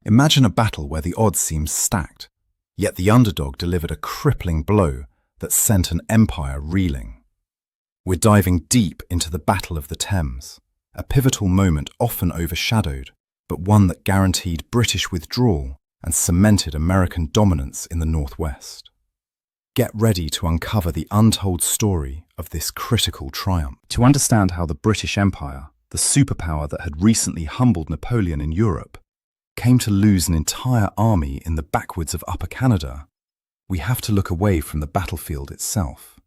Imagine a battle where the odds seemed stacked, yet the underdog delivered a crippling blow that sent an empire reeling. We're diving deep into the Battle of the Thames, a pivotal moment often overshadowed, but one that guaranteed British withdrawal and cemented American dominance in the Northwest. Get ready to uncover the untold story of this critical triumph. To understand how the British Empire, the superpower that had recently humbled Napoleon in Europe, came to lose an entire army in the backwoods of Upper Canada, we have to look away from the battlefield itself.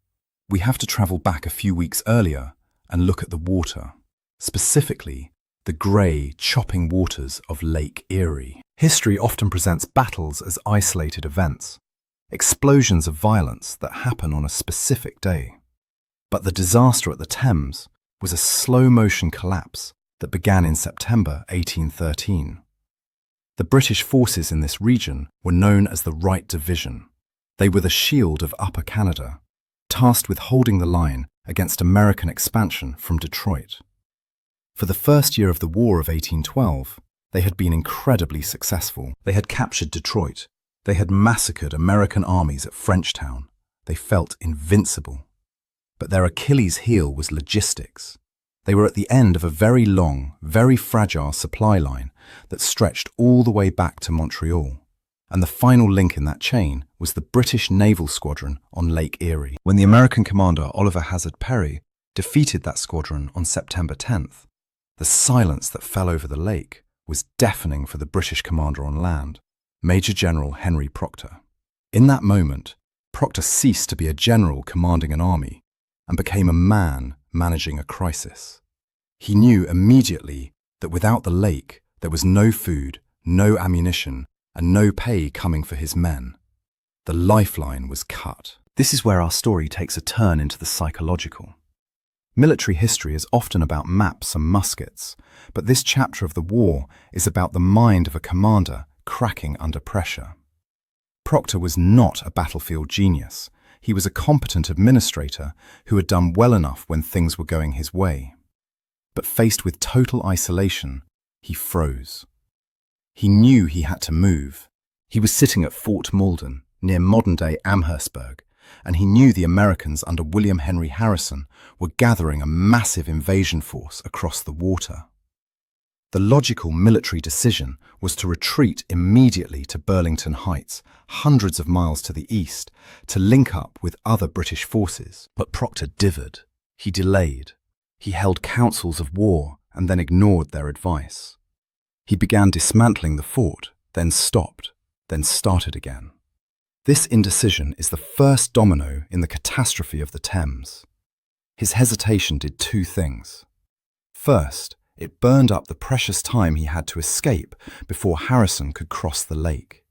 We have to travel back a few weeks earlier and look at the water, specifically the grey, chopping waters of Lake Erie. History often presents battles as isolated events, explosions of violence that happen on a specific day. But the disaster at the Thames was a slow-motion collapse that began in September 1813. The British forces in this region were known as the Right Division. They were the shield of Upper Canada, tasked with holding the line against American expansion from Detroit. For the first year of the War of 1812, they had been incredibly successful. They had captured Detroit. They had massacred American armies at Frenchtown. They felt invincible. But their Achilles heel was logistics. They were at the end of a very long, very fragile supply line that stretched all the way back to Montreal. And the final link in that chain was the British naval squadron on Lake Erie. When the American commander Oliver Hazard Perry defeated that squadron on September 10th, the silence that fell over the lake was deafening for the British commander on land, Major General Henry Proctor. In that moment, Proctor ceased to be a general commanding an army and became a man managing a crisis. He knew immediately that without the lake, there was no food, no ammunition, and no pay coming for his men. The lifeline was cut. This is where our story takes a turn into the psychological. Military history is often about maps and muskets, but this chapter of the war is about the mind of a commander cracking under pressure. Proctor was not a battlefield genius. He was a competent administrator who had done well enough when things were going his way. But faced with total isolation, he froze. He knew he had to move. He was sitting at Fort Malden, near modern-day Amherstburg, and he knew the Americans under William Henry Harrison were gathering a massive invasion force across the water. The logical military decision was to retreat immediately to Burlington Heights, hundreds of miles to the east, to link up with other British forces. But Proctor dithered. He delayed. He held councils of war and then ignored their advice. He began dismantling the fort, then stopped, then started again. This indecision is the first domino in the catastrophe of the Thames. His hesitation did two things. First, it burned up the precious time he had to escape before Harrison could cross the lake.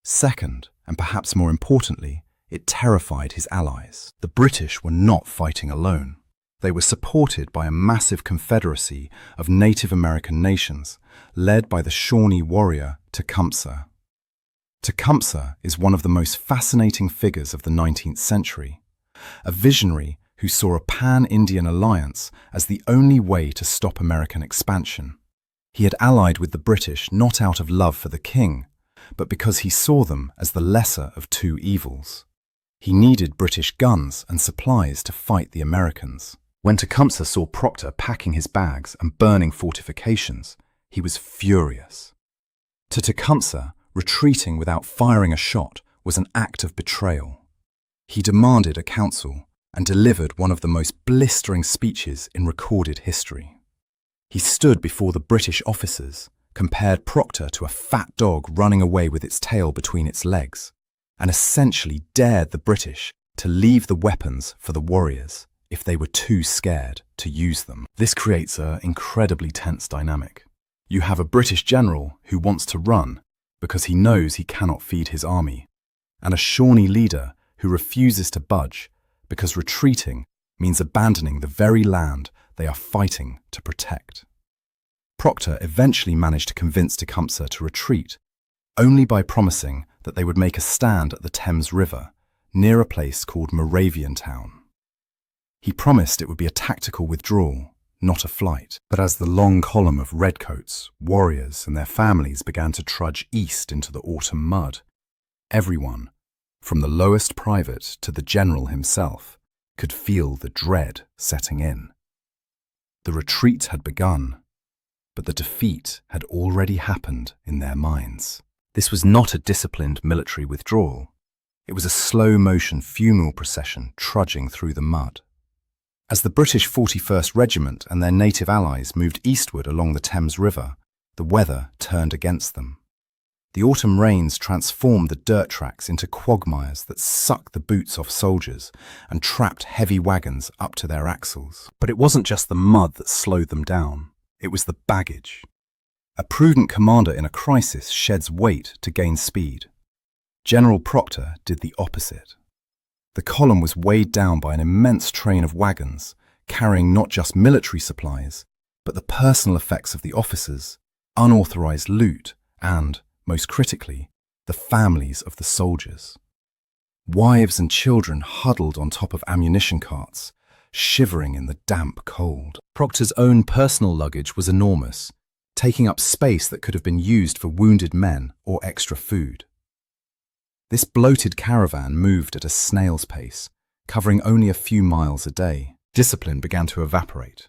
Second, and perhaps more importantly, it terrified his allies. The British were not fighting alone. They were supported by a massive confederacy of Native American nations, led by the Shawnee warrior Tecumseh. Tecumseh is one of the most fascinating figures of the 19th century, a visionary who saw a pan-Indian alliance as the only way to stop American expansion. He had allied with the British not out of love for the king, but because he saw them as the lesser of two evils. He needed British guns and supplies to fight the Americans. When Tecumseh saw Proctor packing his bags and burning fortifications, he was furious. To Tecumseh, retreating without firing a shot was an act of betrayal. He demanded a council and delivered one of the most blistering speeches in recorded history. He stood before the British officers, compared Proctor to a fat dog running away with its tail between its legs, and essentially dared the British to leave the weapons for the warriors if they were too scared to use them. This creates an incredibly tense dynamic. You have a British general who wants to run because he knows he cannot feed his army, and a Shawnee leader who refuses to budge because retreating means abandoning the very land they are fighting to protect. Proctor eventually managed to convince Tecumseh to retreat, only by promising that they would make a stand at the Thames River, near a place called Moraviantown. He promised it would be a tactical withdrawal, not a flight. But as the long column of redcoats, warriors, and their families began to trudge east into the autumn mud, everyone, from the lowest private to the general himself, could feel the dread setting in. The retreat had begun, but the defeat had already happened in their minds. This was not a disciplined military withdrawal. It was a slow-motion funeral procession trudging through the mud. As the British 41st Regiment and their native allies moved eastward along the Thames River, the weather turned against them. The autumn rains transformed the dirt tracks into quagmires that sucked the boots off soldiers and trapped heavy wagons up to their axles. But it wasn't just the mud that slowed them down. It was the baggage. A prudent commander in a crisis sheds weight to gain speed. General Proctor did the opposite. The column was weighed down by an immense train of wagons, carrying not just military supplies, but the personal effects of the officers, unauthorized loot, and, most critically, the families of the soldiers. Wives and children huddled on top of ammunition carts, shivering in the damp cold. Proctor's own personal luggage was enormous, taking up space that could have been used for wounded men or extra food. This bloated caravan moved at a snail's pace, covering only a few miles a day. Discipline began to evaporate.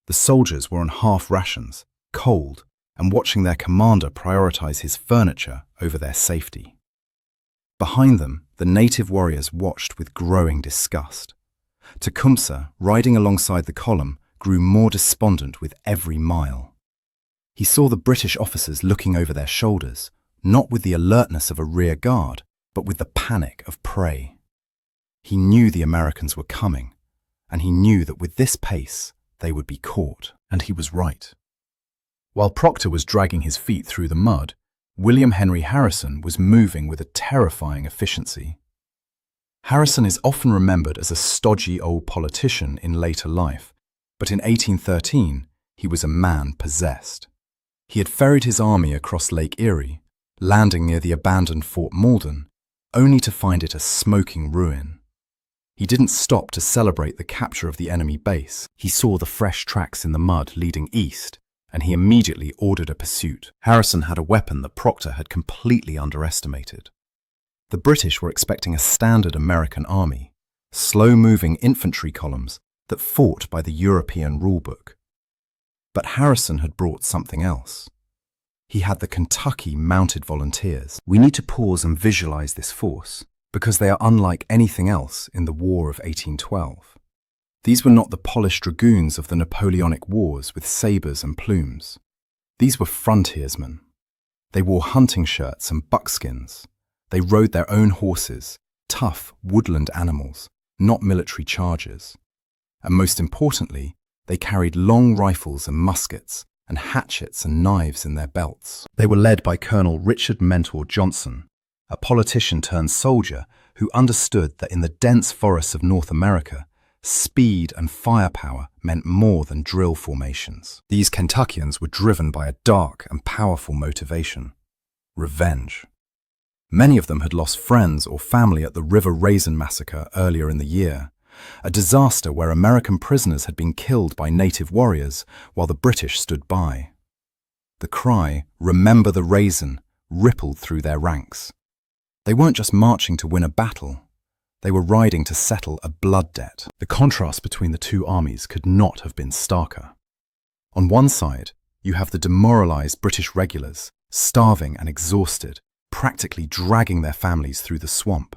The soldiers were on half rations, cold, and watching their commander prioritize his furniture over their safety. Behind them, the native warriors watched with growing disgust. Tecumseh, riding alongside the column, grew more despondent with every mile. He saw the British officers looking over their shoulders, not with the alertness of a rear guard, but with the panic of prey. He knew the Americans were coming, and he knew that with this pace, they would be caught, and he was right. While Proctor was dragging his feet through the mud, William Henry Harrison was moving with a terrifying efficiency. Harrison is often remembered as a stodgy old politician in later life, but in 1813, he was a man possessed. He had ferried his army across Lake Erie, landing near the abandoned Fort Malden, only to find it a smoking ruin. He didn't stop to celebrate the capture of the enemy base. He saw the fresh tracks in the mud leading east, and he immediately ordered a pursuit. Harrison had a weapon that Proctor had completely underestimated. The British were expecting a standard American army, slow-moving infantry columns that fought by the European rulebook. But Harrison had brought something else. He had the Kentucky Mounted Volunteers. We need to pause and visualize this force, because they are unlike anything else in the War of 1812. These were not the polished dragoons of the Napoleonic Wars with sabres and plumes. These were frontiersmen. They wore hunting shirts and buckskins. They rode their own horses, tough woodland animals, not military chargers. And most importantly, they carried long rifles and muskets, and hatchets and knives in their belts. They were led by Colonel Richard Mentor Johnson, a politician turned soldier who understood that in the dense forests of North America, speed and firepower meant more than drill formations. These Kentuckians were driven by a dark and powerful motivation: revenge. Many of them had lost friends or family at the River Raisin massacre earlier in the year, a disaster where American prisoners had been killed by native warriors while the British stood by. The cry, "Remember the Raisin," rippled through their ranks. They weren't just marching to win a battle. They were riding to settle a blood debt. The contrast between the two armies could not have been starker. On one side, you have the demoralized British regulars, starving and exhausted, practically dragging their families through the swamp.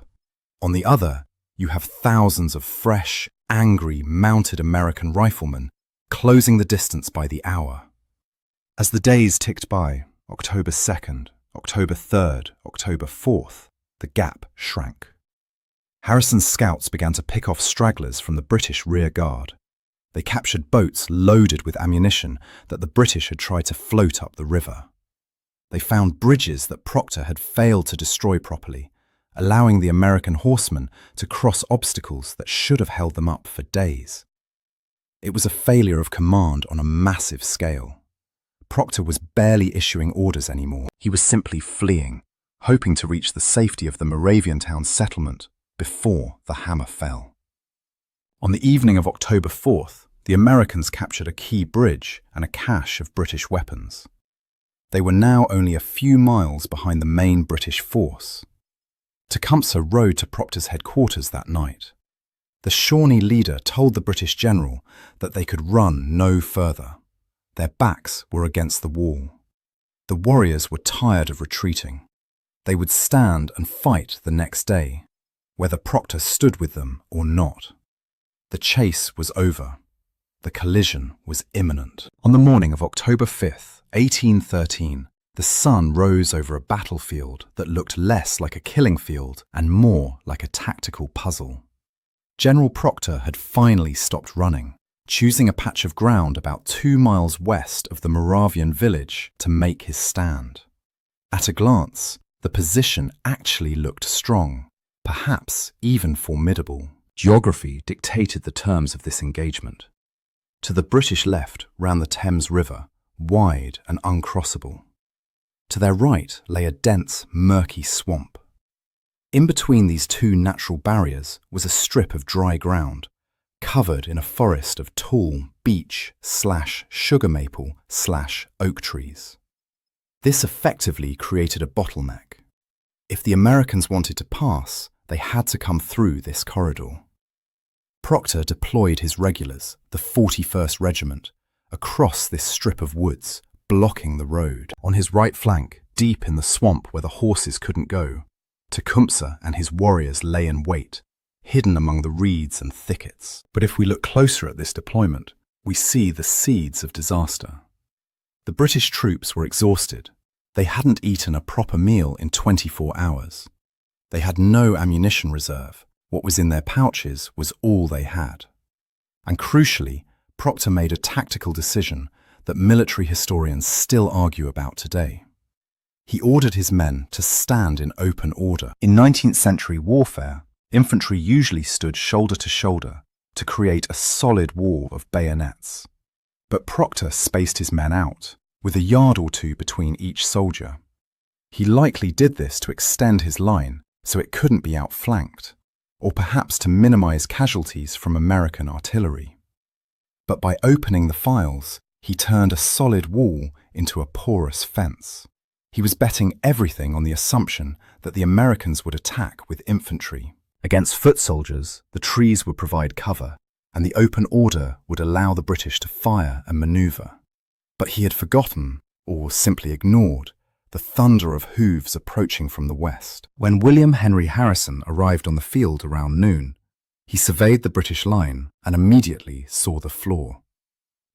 On the other, you have thousands of fresh, angry, mounted American riflemen closing the distance by the hour. As the days ticked by, October 2nd, October 3rd, October 4th, the gap shrank. Harrison's scouts began to pick off stragglers from the British rear guard. They captured boats loaded with ammunition that the British had tried to float up the river. They found bridges that Proctor had failed to destroy properly, allowing the American horsemen to cross obstacles that should have held them up for days. It was a failure of command on a massive scale. Proctor was barely issuing orders anymore. He was simply fleeing, hoping to reach the safety of the Moravian town settlement before the hammer fell. On the evening of October 4th, The Americans captured a key bridge and a cache of British weapons. They were now only a few miles behind the main British force. Tecumseh rode to Proctor's headquarters that night. The Shawnee leader told the British general that they could run no further. Their backs were against the wall. The warriors were tired of retreating. They would stand and fight the next day, whether Proctor stood with them or not. The chase was over. The collision was imminent. On the morning of October 5th, 1813, the sun rose over a battlefield that looked less like a killing field and more like a tactical puzzle. General Proctor had finally stopped running, choosing a patch of ground about 2 miles west of the Moravian village to make his stand. At a glance, the position actually looked strong, perhaps even formidable. Geography dictated the terms of this engagement. To the British left ran the Thames River, wide and uncrossable. To their right lay a dense, murky swamp. In between these two natural barriers was a strip of dry ground, covered in a forest of tall beech/sugar maple/oak trees. This effectively created a bottleneck. If the Americans wanted to pass, they had to come through this corridor. Proctor deployed his regulars, the 41st Regiment, across this strip of woods, blocking the road. On his right flank, deep in the swamp where the horses couldn't go, Tecumseh and his warriors lay in wait, hidden among the reeds and thickets. But if we look closer at this deployment, we see the seeds of disaster. The British troops were exhausted. They hadn't eaten a proper meal in 24 hours. They had no ammunition reserve. What was in their pouches was all they had. And crucially, Proctor made a tactical decision that military historians still argue about today. He ordered his men to stand in open order. In 19th century warfare, infantry usually stood shoulder to shoulder to create a solid wall of bayonets. But Proctor spaced his men out, with a yard or two between each soldier. He likely did this to extend his line so it couldn't be outflanked, or perhaps to minimize casualties from American artillery. But by opening the files, he turned a solid wall into a porous fence. He was betting everything on the assumption that the Americans would attack with infantry. Against foot soldiers, the trees would provide cover, and the open order would allow the British to fire and maneuver. But he had forgotten, or simply ignored, the thunder of hooves approaching from the west. When William Henry Harrison arrived on the field around noon, he surveyed the British line and immediately saw the flaw.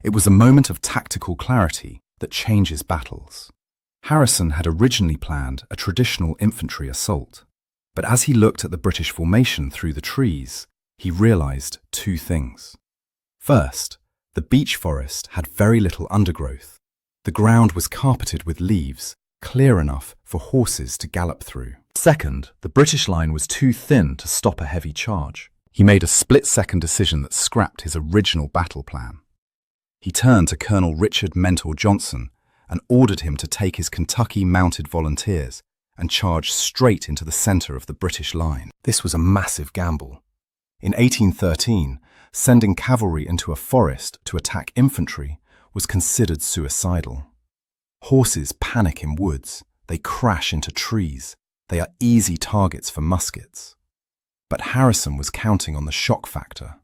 It was a moment of tactical clarity that changes battles. Harrison had originally planned a traditional infantry assault, but as he looked at the British formation through the trees, he realized two things. First, the beech forest had very little undergrowth. The ground was carpeted with leaves, clear enough for horses to gallop through. Second, the British line was too thin to stop a heavy charge. He made a split-second decision that scrapped his original battle plan. He turned to Colonel Richard Mentor Johnson and ordered him to take his Kentucky Mounted Volunteers and charge straight into the center of the British line. This was a massive gamble. In 1813, sending cavalry into a forest to attack infantry was considered suicidal. Horses panic in woods, they crash into trees, they are easy targets for muskets. But Harrison was counting on the shock factor.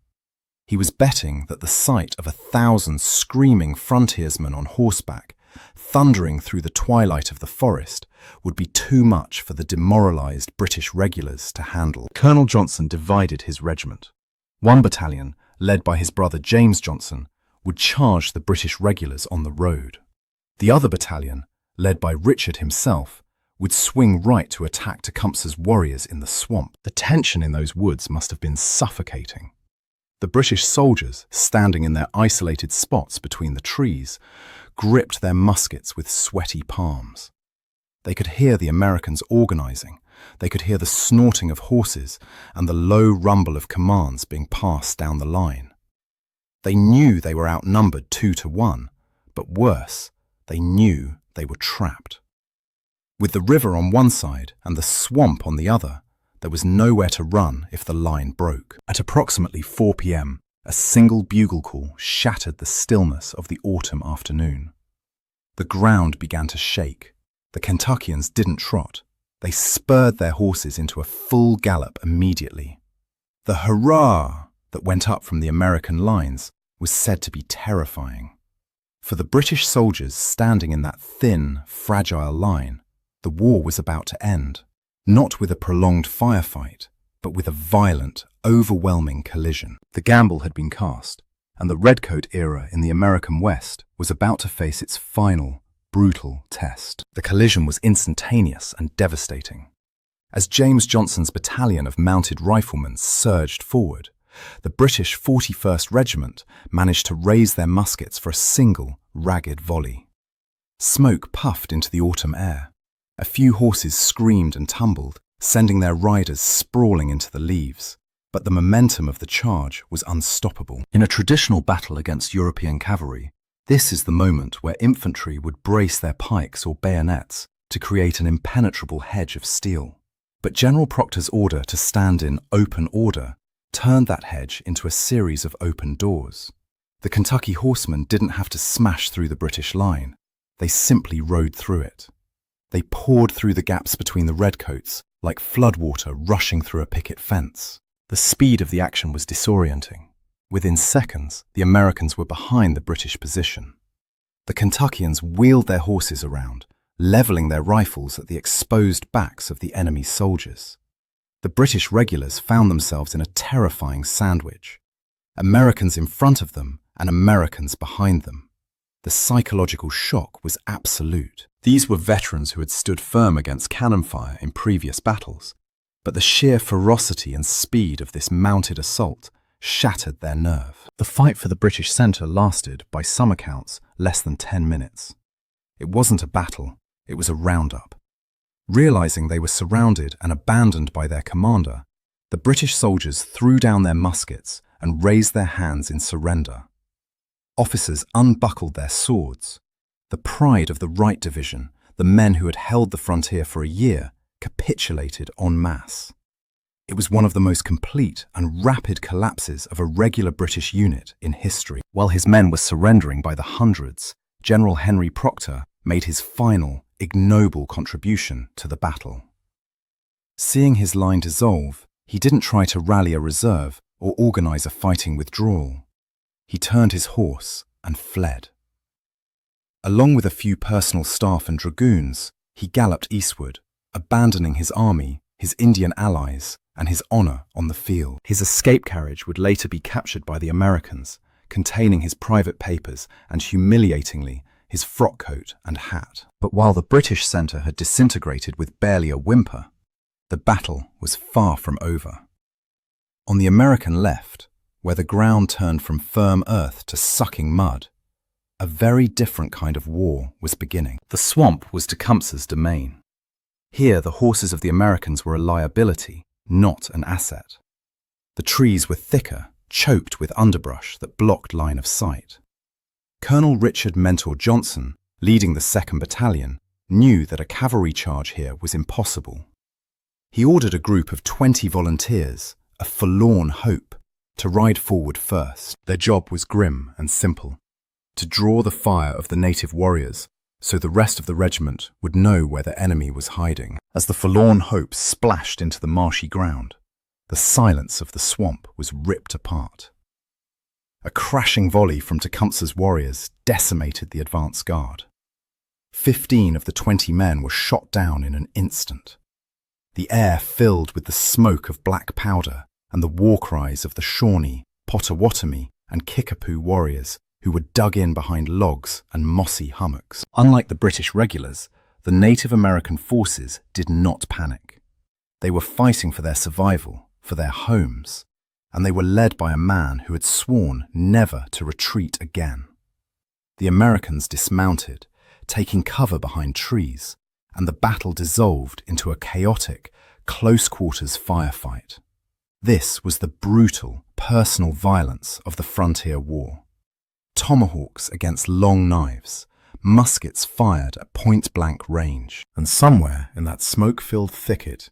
He was betting that the sight of 1,000 screaming frontiersmen on horseback, thundering through the twilight of the forest, would be too much for the demoralized British regulars to handle. Colonel Johnson divided his regiment. One battalion, led by his brother James Johnson, would charge the British regulars on the road. The other battalion, led by Richard himself, would swing right to attack Tecumseh's warriors in the swamp. The tension in those woods must have been suffocating. The British soldiers, standing in their isolated spots between the trees, gripped their muskets with sweaty palms. They could hear the Americans organizing. They could hear the snorting of horses and the low rumble of commands being passed down the line. They knew they were outnumbered 2-1, but worse, they knew they were trapped. With the river on one side and the swamp on the other, there was nowhere to run if the line broke. At approximately 4 p.m., A single bugle call shattered the stillness of the autumn afternoon. The ground began to shake. The Kentuckians didn't trot. They spurred their horses into a full gallop immediately. The hurrah that went up from the American lines was said to be terrifying. For the British soldiers standing in that thin, fragile line, the war was about to end, not with a prolonged firefight, but with a violent, overwhelming collision. The gamble had been cast, and the redcoat era in the American West was about to face its final, brutal test. The collision was instantaneous and devastating. As James Johnson's battalion of mounted riflemen surged forward, the British 41st Regiment managed to raise their muskets for a single, ragged volley. Smoke puffed into the autumn air. A few horses screamed and tumbled, sending their riders sprawling into the leaves. But the momentum of the charge was unstoppable. In a traditional battle against European cavalry, this is the moment where infantry would brace their pikes or bayonets to create an impenetrable hedge of steel. But General Proctor's order to stand in open order turned that hedge into a series of open doors. The Kentucky horsemen didn't have to smash through the British line. They simply rode through it. They poured through the gaps between the redcoats like floodwater rushing through a picket fence. The speed of the action was disorienting. Within seconds, the Americans were behind the British position. The Kentuckians wheeled their horses around, leveling their rifles at the exposed backs of the enemy's soldiers. The British regulars found themselves in a terrifying sandwich. Americans in front of them and Americans behind them. The psychological shock was absolute. These were veterans who had stood firm against cannon fire in previous battles, but the sheer ferocity and speed of this mounted assault shattered their nerve. The fight for the British centre lasted, by some accounts, less than 10 minutes. It wasn't a battle, it was a roundup. Realising they were surrounded and abandoned by their commander, the British soldiers threw down their muskets and raised their hands in surrender. Officers unbuckled their swords. The pride of the Right Division, the men who had held the frontier for a year, capitulated en masse. It was one of the most complete and rapid collapses of a regular British unit in history. While his men were surrendering by the hundreds, General Henry Proctor made his final, ignoble contribution to the battle. Seeing his line dissolve, he didn't try to rally a reserve or organize a fighting withdrawal. He turned his horse and fled. Along with a few personal staff and dragoons, he galloped eastward, abandoning his army, his Indian allies, and his honor on the field. His escape carriage would later be captured by the Americans, containing his private papers and, humiliatingly, his frock coat and hat. But while the British centre had disintegrated with barely a whimper, the battle was far from over. On the American left, where the ground turned from firm earth to sucking mud, a very different kind of war was beginning. The swamp was Tecumseh's domain. Here, the horses of the Americans were a liability, not an asset. The trees were thicker, choked with underbrush that blocked line of sight. Colonel Richard Mentor Johnson, leading the 2nd Battalion, knew that a cavalry charge here was impossible. He ordered a group of 20 volunteers, a forlorn hope, to ride forward first. Their job was grim and simple: to draw the fire of the native warriors so the rest of the regiment would know where the enemy was hiding. As the forlorn hope splashed into the marshy ground, the silence of the swamp was ripped apart. A crashing volley from Tecumseh's warriors decimated the advance guard. 15 of the 20 men were shot down in an instant. The air filled with the smoke of black powder and the war cries of the Shawnee, Potawatomi, and Kickapoo warriors who were dug in behind logs and mossy hummocks. Unlike the British regulars, the Native American forces did not panic. They were fighting for their survival, for their homes, and they were led by a man who had sworn never to retreat again. The Americans dismounted, taking cover behind trees, and the battle dissolved into a chaotic, close-quarters firefight. This was the brutal, personal violence of the frontier war. Tomahawks against long knives, muskets fired at point-blank range. And somewhere in that smoke-filled thicket,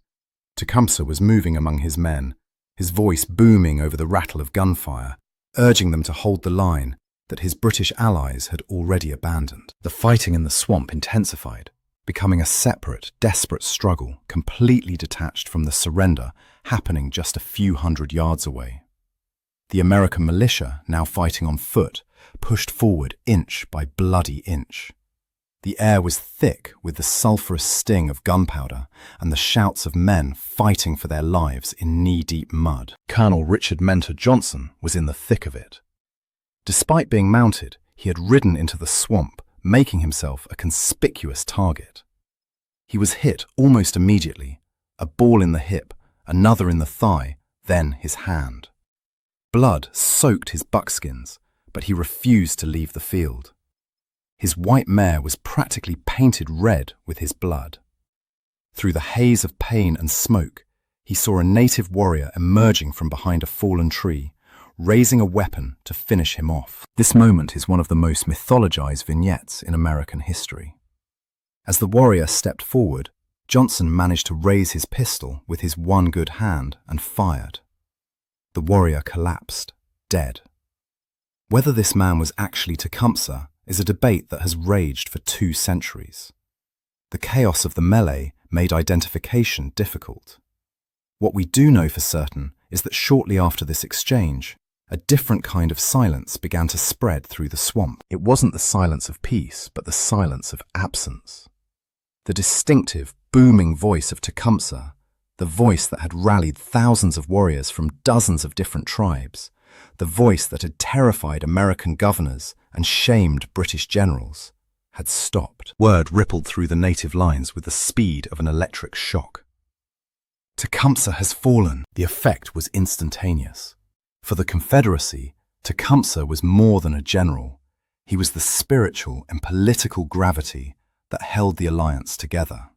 Tecumseh was moving among his men, his voice booming over the rattle of gunfire, urging them to hold the line that his British allies had already abandoned. The fighting in the swamp intensified, becoming a separate, desperate struggle completely detached from the surrender happening just a few hundred yards away. The American militia, now fighting on foot, pushed forward inch by bloody inch. The air was thick with the sulphurous sting of gunpowder and the shouts of men fighting for their lives in knee-deep mud. Colonel Richard Mentor Johnson was in the thick of it. Despite being mounted, he had ridden into the swamp, making himself a conspicuous target. He was hit almost immediately, a ball in the hip, another in the thigh, then his hand. Blood soaked his buckskins, but he refused to leave the field. His white mare was practically painted red with his blood. Through the haze of pain and smoke, he saw a native warrior emerging from behind a fallen tree, raising a weapon to finish him off. This moment is one of the most mythologized vignettes in American history. As the warrior stepped forward, Johnson managed to raise his pistol with his one good hand and fired. The warrior collapsed, dead. Whether this man was actually Tecumseh is a debate that has raged for 2 centuries. The chaos of the melee made identification difficult. What we do know for certain is that shortly after this exchange, a different kind of silence began to spread through the swamp. It wasn't the silence of peace, but the silence of absence. The distinctive, booming voice of Tecumseh, the voice that had rallied thousands of warriors from dozens of different tribes, the voice that had terrified American governors and shamed British generals, had stopped. Word rippled through the native lines with the speed of an electric shock. Tecumseh has fallen. The effect was instantaneous. For the Confederacy, Tecumseh was more than a general. He was the spiritual and political gravity that held the alliance together.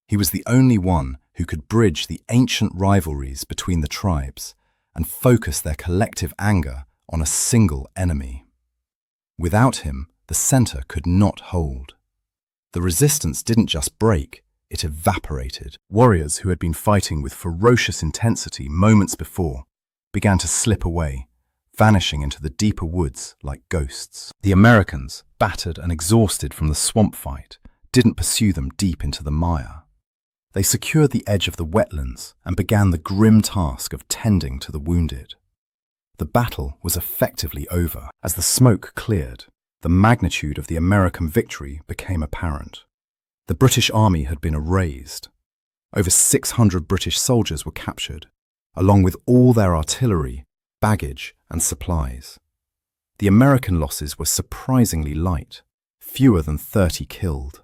He was the only one who could bridge the ancient rivalries between the tribes and focus their collective anger on a single enemy. Without him, the center could not hold. The resistance didn't just break, it evaporated. Warriors who had been fighting with ferocious intensity moments before began to slip away, vanishing into the deeper woods like ghosts. The Americans, battered and exhausted from the swamp fight, didn't pursue them deep into the mire. They secured the edge of the wetlands and began the grim task of tending to the wounded. The battle was effectively over. As the smoke cleared, the magnitude of the American victory became apparent. The British army had been erased. Over 600 British soldiers were captured, along with all their artillery, baggage, and supplies. The American losses were surprisingly light, fewer than 30 killed.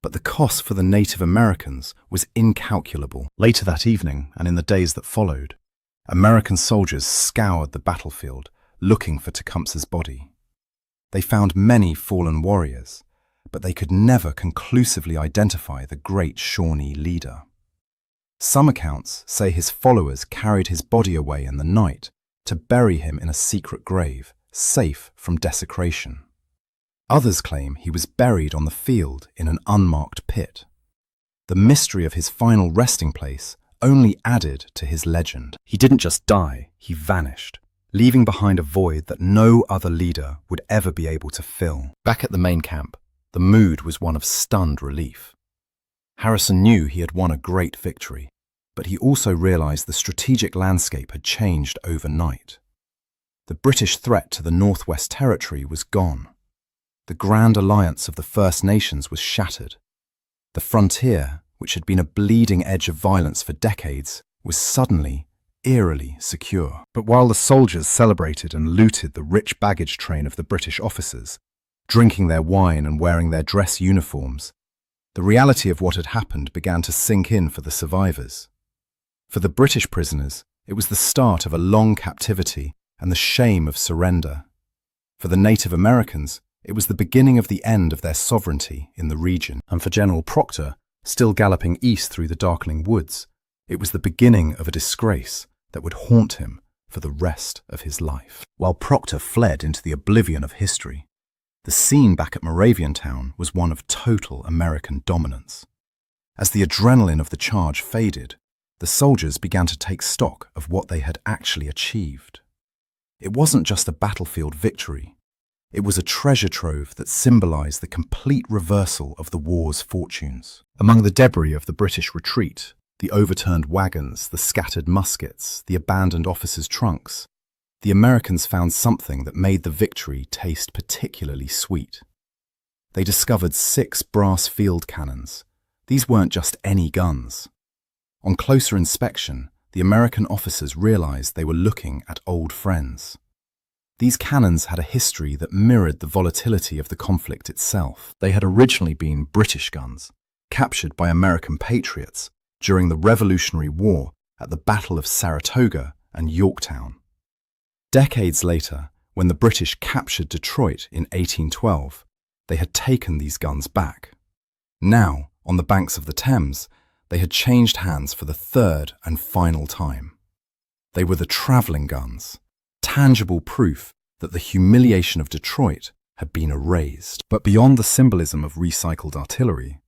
But the cost for the Native Americans was incalculable. Later that evening, and in the days that followed, American soldiers scoured the battlefield, looking for Tecumseh's body. They found many fallen warriors, but they could never conclusively identify the great Shawnee leader. Some accounts say his followers carried his body away in the night to bury him in a secret grave, safe from desecration. Others claim he was buried on the field in an unmarked pit. The mystery of his final resting place only added to his legend. He didn't just die, he vanished, leaving behind a void that no other leader would ever be able to fill. Back at the main camp, the mood was one of stunned relief. Harrison knew he had won a great victory, but he also realized the strategic landscape had changed overnight. The British threat to the Northwest Territory was gone. The grand alliance of the First Nations was shattered. The frontier, which had been a bleeding edge of violence for decades, was suddenly, eerily secure. But while the soldiers celebrated and looted the rich baggage train of the British officers, drinking their wine and wearing their dress uniforms, the reality of what had happened began to sink in for the survivors. For the British prisoners, it was the start of a long captivity and the shame of surrender. For the Native Americans, it was the beginning of the end of their sovereignty in the region. And for General Proctor, still galloping east through the darkening woods, it was the beginning of a disgrace that would haunt him for the rest of his life. While Proctor fled into the oblivion of history, the scene back at Moraviantown was one of total American dominance. As the adrenaline of the charge faded, the soldiers began to take stock of what they had actually achieved. It wasn't just a battlefield victory. It was a treasure trove that symbolized the complete reversal of the war's fortunes. Among the debris of the British retreat, the overturned wagons, the scattered muskets, the abandoned officers' trunks, the Americans found something that made the victory taste particularly sweet. They discovered 6 brass field cannons. These weren't just any guns. On closer inspection, the American officers realized they were looking at old friends. These cannons had a history that mirrored the volatility of the conflict itself. They had originally been British guns, captured by American patriots during the Revolutionary War at the Battle of Saratoga and Yorktown. Decades later, when the British captured Detroit in 1812, they had taken these guns back. Now, on the banks of the Thames, they had changed hands for the third and final time. They were the travelling guns, tangible proof that the humiliation of Detroit had been erased. But beyond the symbolism of recycled artillery,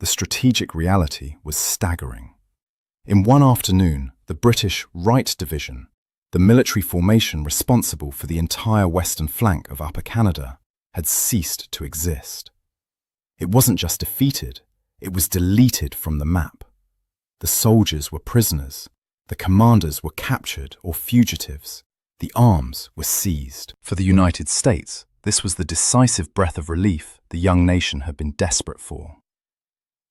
the strategic reality was staggering. In one afternoon, the British Right Division, the military formation responsible for the entire western flank of Upper Canada, had ceased to exist. It wasn't just defeated, it was deleted from the map. The soldiers were prisoners, the commanders were captured or fugitives, the arms were seized. For the United States, this was the decisive breath of relief the young nation had been desperate for.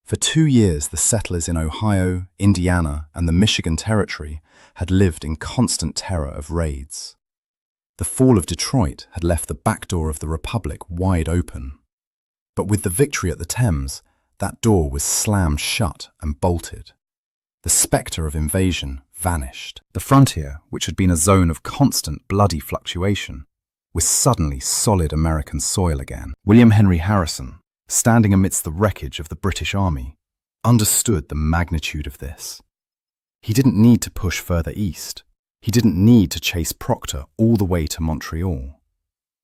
For 2 years, the settlers in Ohio, Indiana, and the Michigan Territory had lived in constant terror of raids. The fall of Detroit had left the back door of the Republic wide open. But with the victory at the Thames, that door was slammed shut and bolted. The spectre of invasion vanished. The frontier, which had been a zone of constant bloody fluctuation, was suddenly solid American soil again. William Henry Harrison, standing amidst the wreckage of the British Army, understood the magnitude of this. He didn't need to push further east. He didn't need to chase Proctor all the way to Montreal.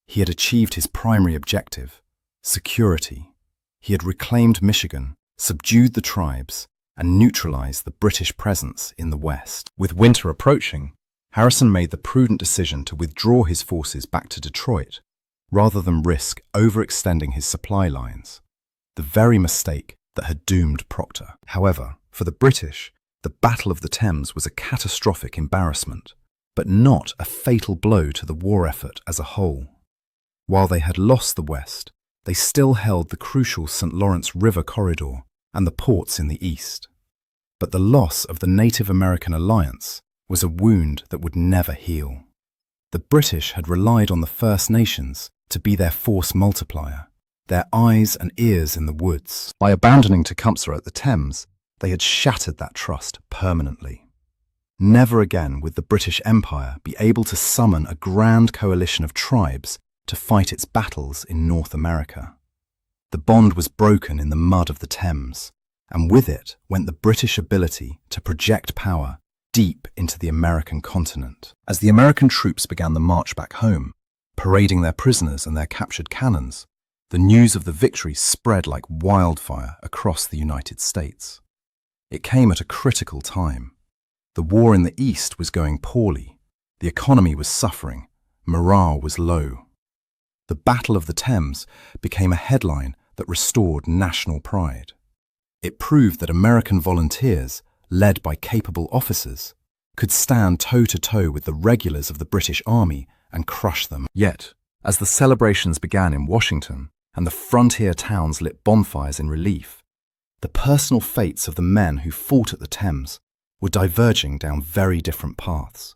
He had achieved his primary objective, security. He had reclaimed Michigan, subdued the tribes, and neutralized the British presence in the West. With winter approaching, Harrison made the prudent decision to withdraw his forces back to Detroit, rather than risk overextending his supply lines, the very mistake that had doomed Proctor. However, for the British, the Battle of the Thames was a catastrophic embarrassment, but not a fatal blow to the war effort as a whole. While they had lost the West, they still held the crucial St. Lawrence River corridor and the ports in the east. But the loss of the Native American alliance was a wound that would never heal. The British had relied on the First Nations to be their force multiplier, their eyes and ears in the woods. By abandoning Tecumseh at the Thames, they had shattered that trust permanently. Never again would the British Empire be able to summon a grand coalition of tribes to fight its battles in North America. The bond was broken in the mud of the Thames, and with it went the British ability to project power deep into the American continent. As the American troops began the march back home, parading their prisoners and their captured cannons, the news of the victory spread like wildfire across the United States. It came at a critical time. The war in the East was going poorly, the economy was suffering, morale was low. The Battle of the Thames became a headline that restored national pride. It proved that American volunteers, led by capable officers, could stand toe-to-toe with the regulars of the British Army and crush them. Yet, as the celebrations began in Washington and the frontier towns lit bonfires in relief, the personal fates of the men who fought at the Thames were diverging down very different paths.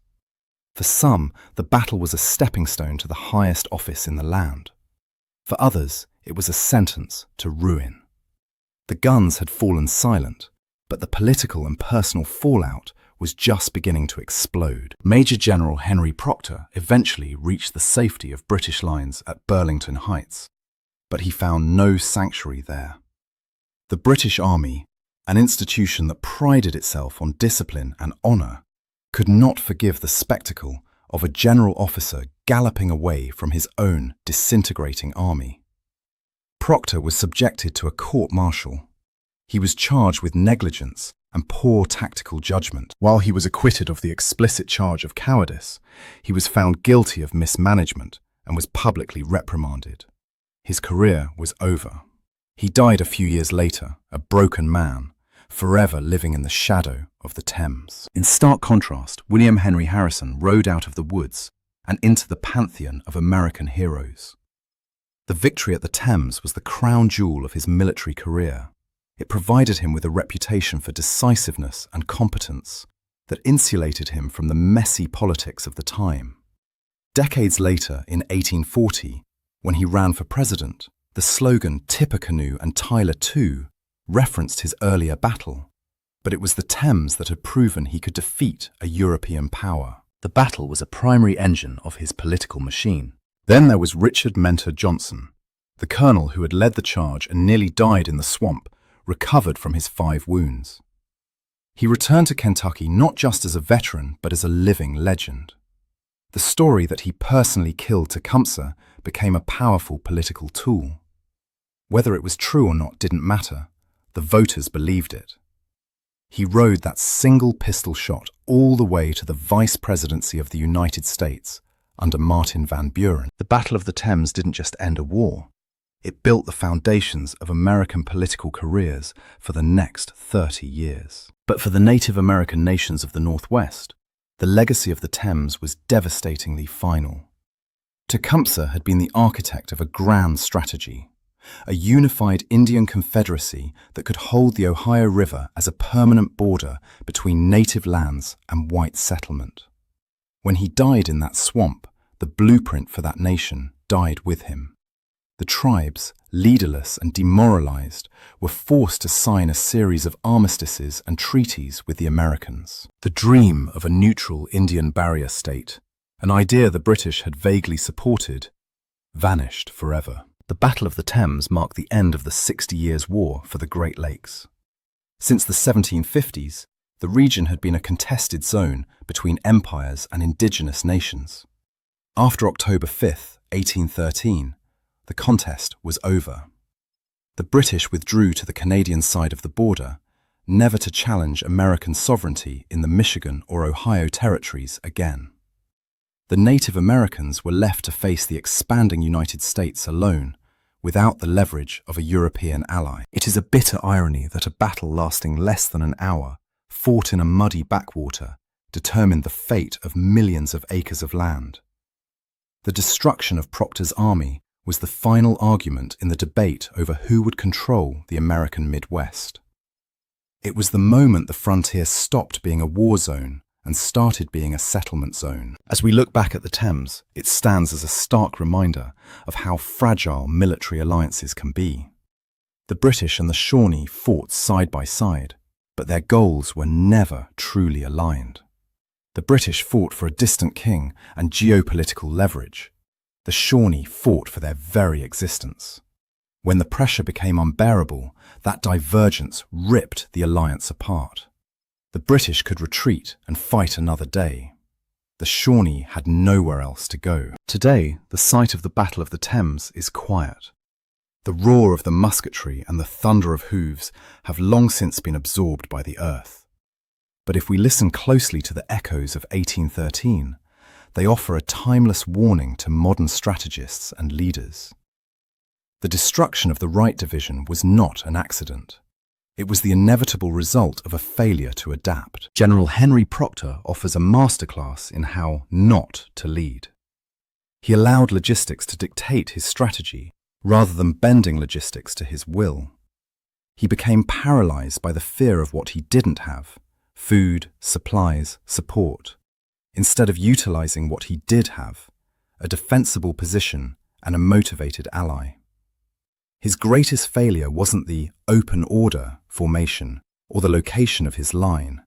For some, the battle was a stepping stone to the highest office in the land. For others, it was a sentence to ruin. The guns had fallen silent, but the political and personal fallout was just beginning to explode. Major General Henry Proctor eventually reached the safety of British lines at Burlington Heights, but he found no sanctuary there. The British Army, an institution that prided itself on discipline and honour, could not forgive the spectacle of a general officer galloping away from his own disintegrating army. Proctor was subjected to a court-martial. He was charged with negligence and poor tactical judgment. While he was acquitted of the explicit charge of cowardice, he was found guilty of mismanagement and was publicly reprimanded. His career was over. He died a few years later, a broken man, forever living in the shadow of the Thames. In stark contrast, William Henry Harrison rode out of the woods and into the pantheon of American heroes. The victory at the Thames was the crown jewel of his military career. It provided him with a reputation for decisiveness and competence that insulated him from the messy politics of the time. Decades later, in 1840, when he ran for president, the slogan "Tippecanoe and Tyler too" referenced his earlier battle, but it was the Thames that had proven he could defeat a European power. The battle was a primary engine of his political machine. Then there was Richard Mentor Johnson, the colonel who had led the charge and nearly died in the swamp, recovered from his 5 wounds. He returned to Kentucky not just as a veteran, but as a living legend. The story that he personally killed Tecumseh became a powerful political tool. Whether it was true or not didn't matter. The voters believed it. He rode that single pistol shot all the way to the vice presidency of the United States under Martin Van Buren. The Battle of the Thames didn't just end a war. It built the foundations of American political careers for the next 30 years. But for the Native American nations of the Northwest, the legacy of the Thames was devastatingly final. Tecumseh had been the architect of a grand strategy, a unified Indian confederacy that could hold the Ohio River as a permanent border between native lands and white settlement. When he died in that swamp, the blueprint for that nation died with him. The tribes, leaderless and demoralized, were forced to sign a series of armistices and treaties with the Americans. The dream of a neutral Indian barrier state, an idea the British had vaguely supported, vanished forever. The Battle of the Thames marked the end of the 60 Years' War for the Great Lakes. Since the 1750s, the region had been a contested zone between empires and indigenous nations. After October 5, 1813, the contest was over. The British withdrew to the Canadian side of the border, never to challenge American sovereignty in the Michigan or Ohio territories again. The Native Americans were left to face the expanding United States alone, without the leverage of a European ally. It is a bitter irony that a battle lasting less than an hour, fought in a muddy backwater, determined the fate of millions of acres of land. The destruction of Proctor's army was the final argument in the debate over who would control the American Midwest. It was the moment the frontier stopped being a war zone and started being a settlement zone. As we look back at the Thames, it stands as a stark reminder of how fragile military alliances can be. The British and the Shawnee fought side by side, but their goals were never truly aligned. The British fought for a distant king and geopolitical leverage. The Shawnee fought for their very existence. When the pressure became unbearable, that divergence ripped the alliance apart. The British could retreat and fight another day. The Shawnee had nowhere else to go. Today, the site of the Battle of the Thames is quiet. The roar of the musketry and the thunder of hooves have long since been absorbed by the earth. But if we listen closely to the echoes of 1813, they offer a timeless warning to modern strategists and leaders. The destruction of the Wright Division was not an accident. It was the inevitable result of a failure to adapt. General Henry Proctor offers a masterclass in how not to lead. He allowed logistics to dictate his strategy rather than bending logistics to his will. He became paralyzed by the fear of what he didn't have: food, supplies, support, instead of utilizing what he did have: a defensible position and a motivated ally. His greatest failure wasn't the open order formation or the location of his line.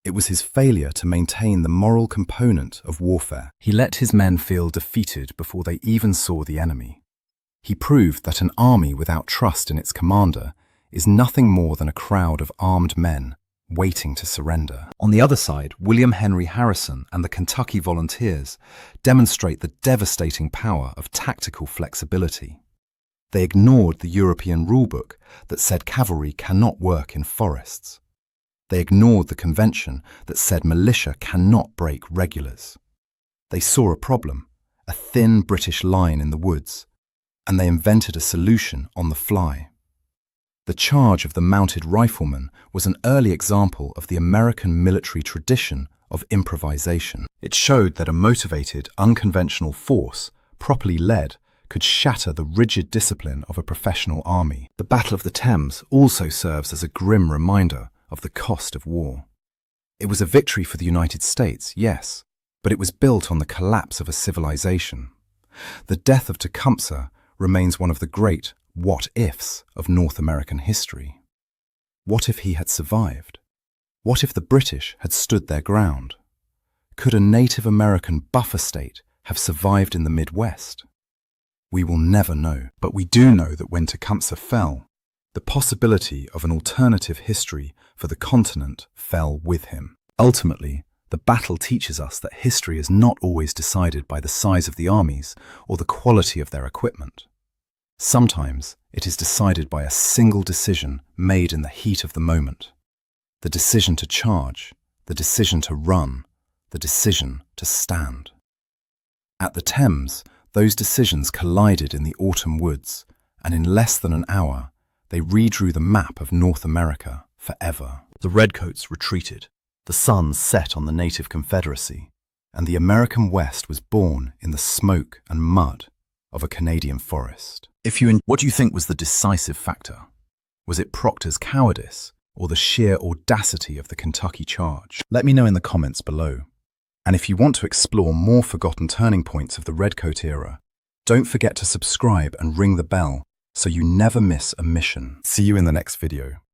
It was his failure to maintain the moral component of warfare. He let his men feel defeated before they even saw the enemy. He proved that an army without trust in its commander is nothing more than a crowd of armed men waiting to surrender. On the other side, William Henry Harrison and the Kentucky Volunteers demonstrate the devastating power of tactical flexibility. They ignored the European rulebook that said cavalry cannot work in forests. They ignored the convention that said militia cannot break regulars. They saw a problem, a thin British line in the woods, and they invented a solution on the fly. The charge of the mounted rifleman was an early example of the American military tradition of improvisation. It showed that a motivated, unconventional force, properly led, could shatter the rigid discipline of a professional army. The Battle of the Thames also serves as a grim reminder of the cost of war. It was a victory for the United States, yes, but it was built on the collapse of a civilization. The death of Tecumseh remains one of the great what-ifs of North American history. What if he had survived? What if the British had stood their ground? Could a Native American buffer state have survived in the Midwest? We will never know, but we do know that when Tecumseh fell, the possibility of an alternative history for the continent fell with him. Ultimately, the battle teaches us that history is not always decided by the size of the armies or the quality of their equipment. Sometimes it is decided by a single decision made in the heat of the moment. The decision to charge, the decision to run, the decision to stand. At the Thames, those decisions collided in the autumn woods, and in less than an hour, they redrew the map of North America forever. The Redcoats retreated, the sun set on the native Confederacy, and the American West was born in the smoke and mud of a Canadian forest. What do you think was the decisive factor? Was it Proctor's cowardice or the sheer audacity of the Kentucky charge? Let me know in the comments below. And if you want to explore more forgotten turning points of the Redcoat era, don't forget to subscribe and ring the bell so you never miss a mission. See you in the next video.